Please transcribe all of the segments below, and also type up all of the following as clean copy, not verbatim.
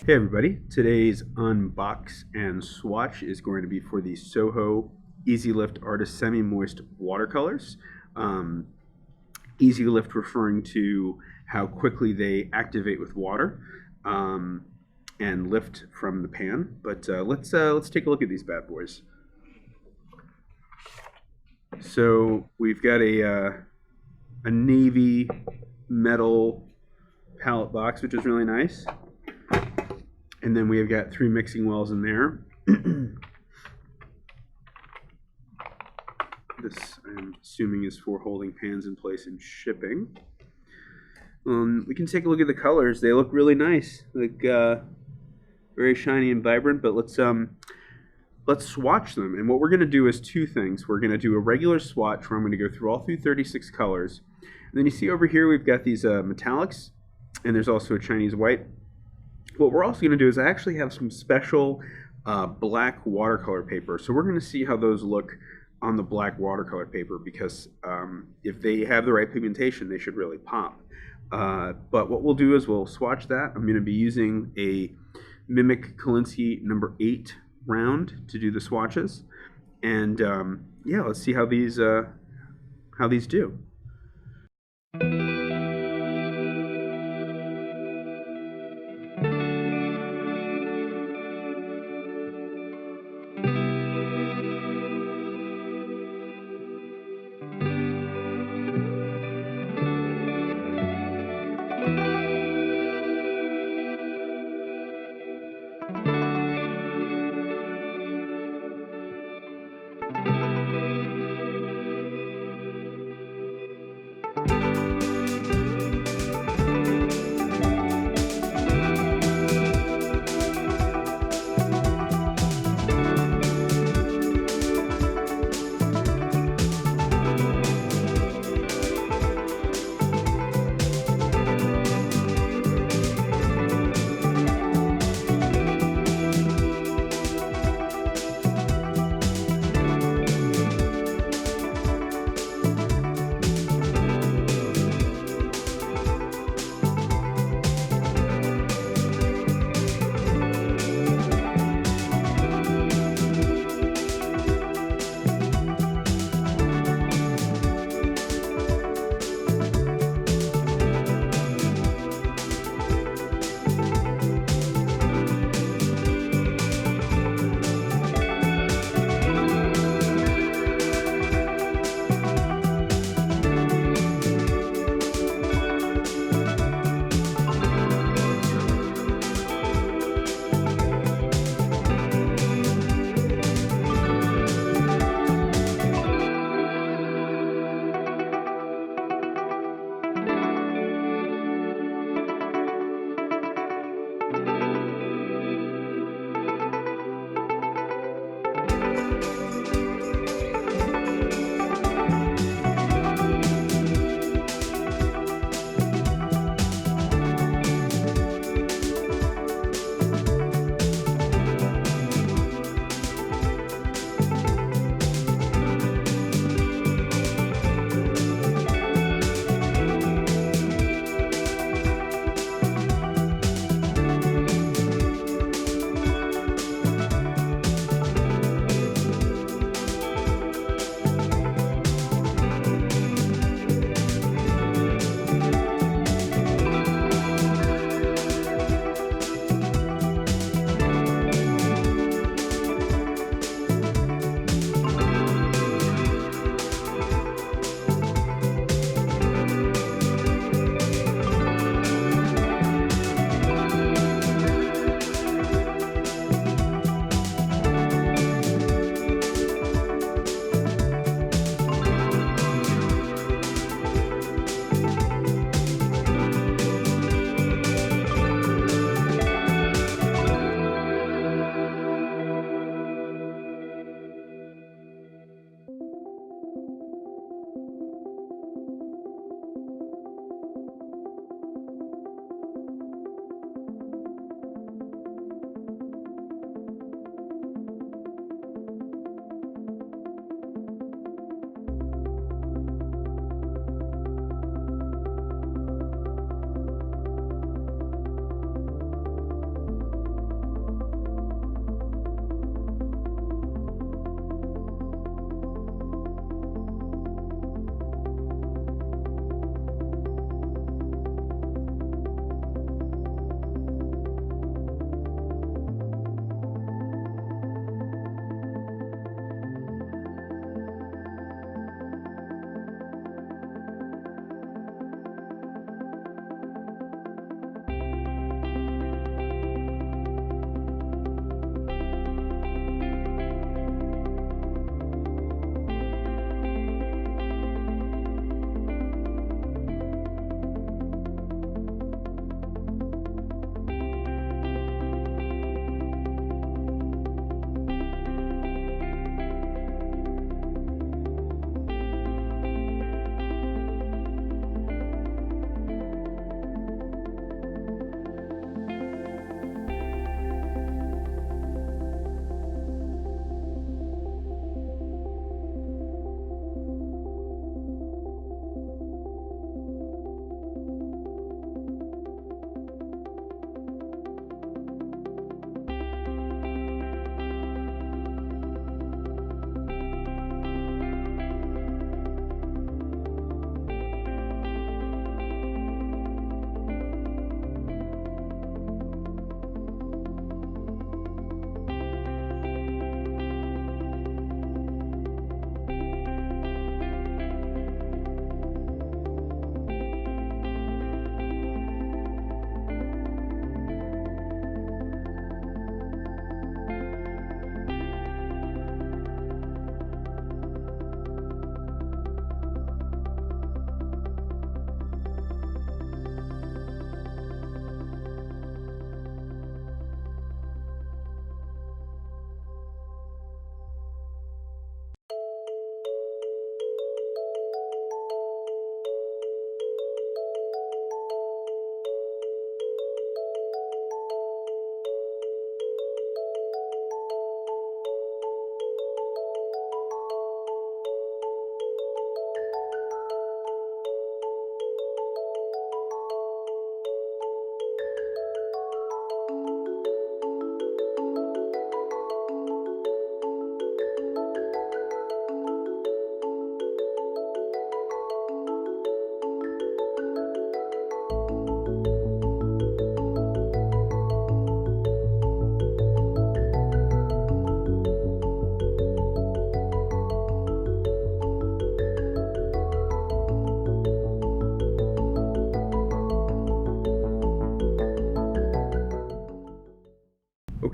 Hey everybody, today's unbox and swatch is going to be for the SoHo E-Z Lift Artist Semi-Moist Watercolors. Um, E-Z Lift referring to how quickly they activate with water and lift from the pan. But let's take a look at these bad boys. So we've got a navy metal palette box, which is really nice. And then we have got 3 mixing wells in there. This, I'm assuming, is for holding pans in place and shipping. We can take a look at the colors. They look really nice, like very shiny and vibrant. But let's swatch them. And what we're going to do is 2 things. We're going to do a regular swatch where I'm going to go through all through 36 colors. And then you see over here we've got these metallics, and there's also a Chinese white. What we're also going to do is I actually have some special black watercolor paper. So we're going to see how those look on the black watercolor paper, because if they have the right pigmentation, they should really pop. But what we'll do is we'll swatch that. I'm going to be using a Mimic Kolinsky number 8 round to do the swatches. And yeah, let's see how these do.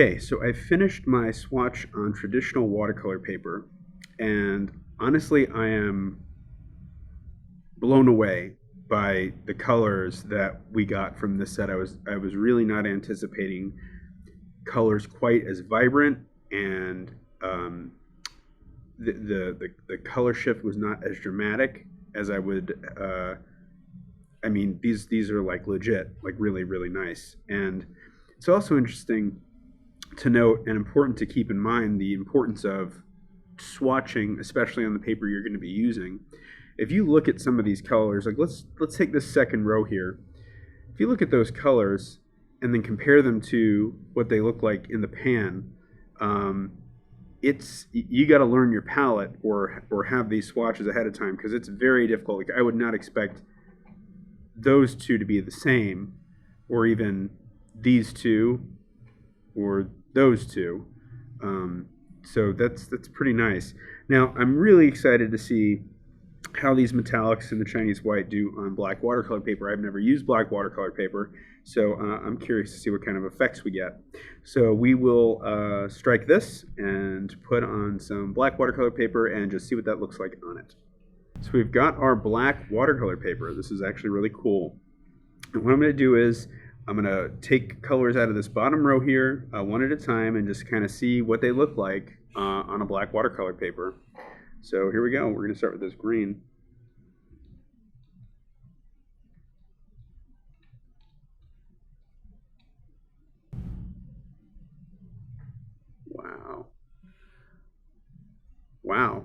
Okay, so I finished my swatch on traditional watercolor paper, and honestly, I am blown away by the colors that we got from this set. I was really not anticipating colors quite as vibrant, and the color shift was not as dramatic as I would. I mean, these are like legit, like really really nice, and it's also interesting to note and important to keep in mind the importance of swatching, especially on the paper you're going to be using. If you look at some of these colors, like let's take this second row here. If you look at those colors and then compare them to what they look like in the pan, you got to learn your palette or have these swatches ahead of time, because it's very difficult. Like I would not expect those two to be the same, or even these two or those two. So that's pretty nice. Now I'm really excited to see how these metallics and the Chinese white do on black watercolor paper. I've never used black watercolor paper, so I'm curious to see what kind of effects we get. So we will strike this and put on some black watercolor paper and just see what that looks like on it. So we've got our black watercolor paper. This is actually really cool. And what I'm going to do is I'm going to take colors out of this bottom row here one at a time and just kind of see what they look like on a black watercolor paper. So here we go. We're going to start with this green. Wow. Wow.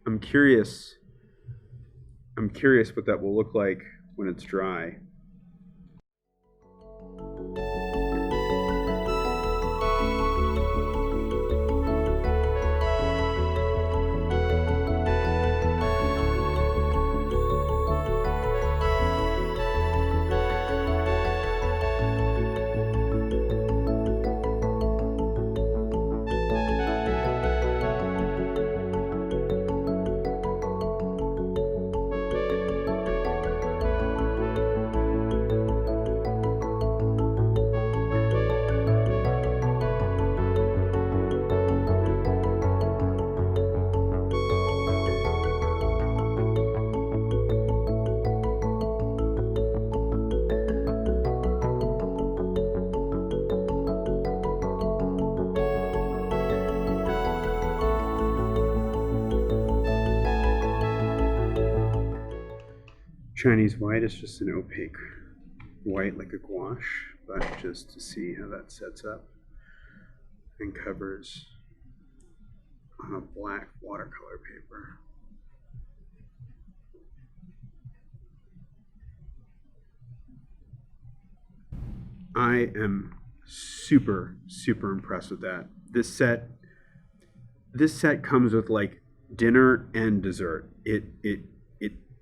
I'm curious what that will look like when it's dry. Chinese white is just an opaque white like a gouache, but just to see how that sets up and covers on a black watercolor paper. I am super impressed with that. This set comes with like dinner and dessert.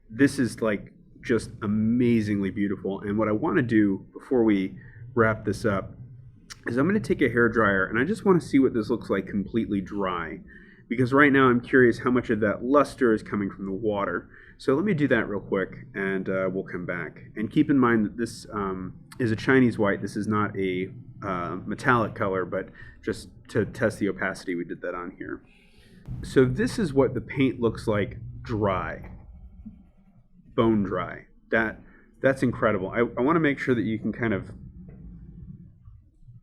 This is like just amazingly beautiful. And what I want to do before we wrap this up is I'm going to take a hairdryer and I just want to see what this looks like completely dry, because right now I'm curious how much of that luster is coming from the water. So let me do that real quick and we'll come back. And keep in mind that this is a Chinese white. This is not a metallic color, but just to test the opacity, we did that on here. So this is what the paint looks like dry. Bone dry. That's incredible. I want to make sure that you can kind of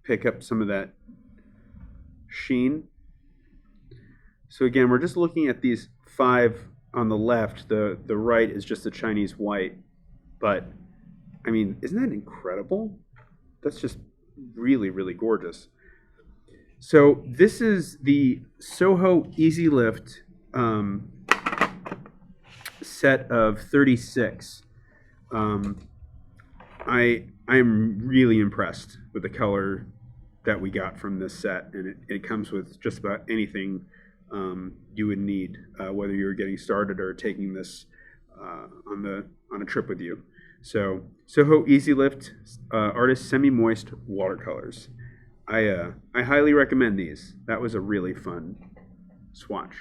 pick up some of that sheen. So again, we're just looking at these 5 on the left. The right is just a Chinese white. But I mean, isn't that incredible? That's just really gorgeous. So this is the SoHo E-Z Lift set of 36. I'm really impressed with the color that we got from this set, and it comes with just about anything you would need, whether you're getting started or taking this on a trip with you. So SoHo E-Z Lift Artist Semi-Moist Watercolors. I highly recommend these. That was a really fun swatch.